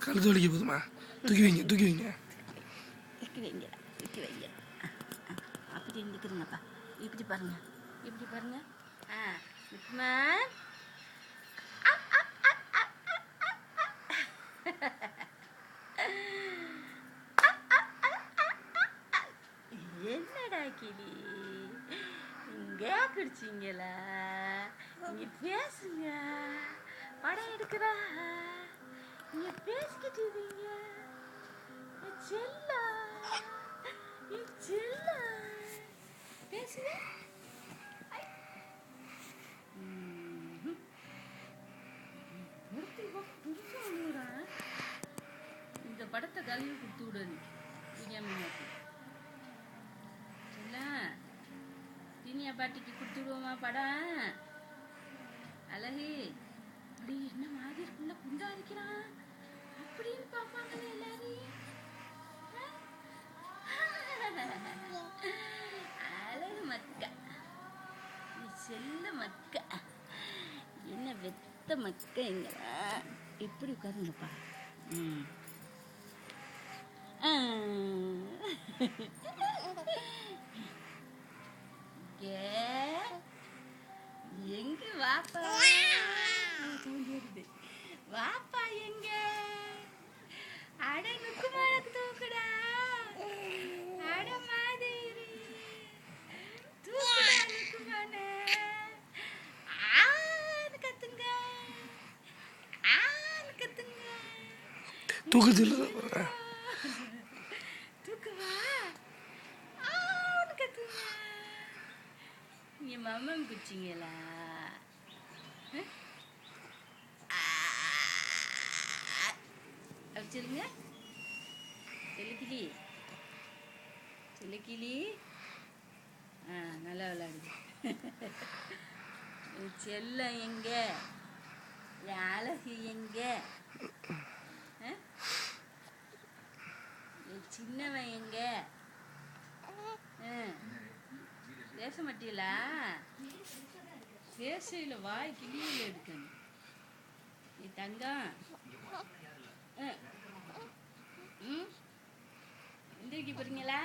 கழுத்து வலிக்க போதுமா? தூக்கி வைங்க, தூக்கி வைங்க. தூக்கி வைங்க, தூக்கி வைங்க. அப்படி இருந்துக்கிறீங்கப்பா. இப்படி பாருங்க, இப்படி பாருங்க. நிக்குமா? என்னடா கிளி, இங்க குடிச்சிங்களா? நீங்க பேசுங்க, படம் எடுக்கிறா. நீங்க பேசிக்கிட்டு இருக்கீங்க. செல்லா, செல்லா, பேசுங்க. இந்த படத்தை கழுவி கொடுத்து விடணும். தீனியா பாட்டிக்கு கொடுத்து விடுவோமா படம்? அழகு அப்படி என்ன மாதிரி இருக்குள்ள குண்டா இருக்கிறான் அப்படின்னு பார்ப்பாங்களே எல்லாரும். அழகு மக்கா, நீ செல்ல மக்கா, என்ன வெத்த மக்கா. எங்களா இப்படி உட்காருங்கப்பா. எங்க வாப்பா, வாப்பா எங்க? அட நுக்குமாரக்கு தூக்குடா, அட மாதிரி தூக்குடா நுக்குமான. கத்துங்க, கத்துங்க. தூக்கத்தில் தூக்குவா, கத்துங்க. நீங்க மம்மம் குச்சிங்களா? வச்சிருங்க. செல்லுக்கிளி, செல்லுக்கிளி. நல்லா விளையாடுது. செல்லம் எங்க? அழகு எங்க? சின்னவன் எங்க? பேச மாட்டீங்களா? பேசையில் வாய் கிளியில் எடுக்கணும். நீ தங்கம் எந்திரிக்க போறீங்களா?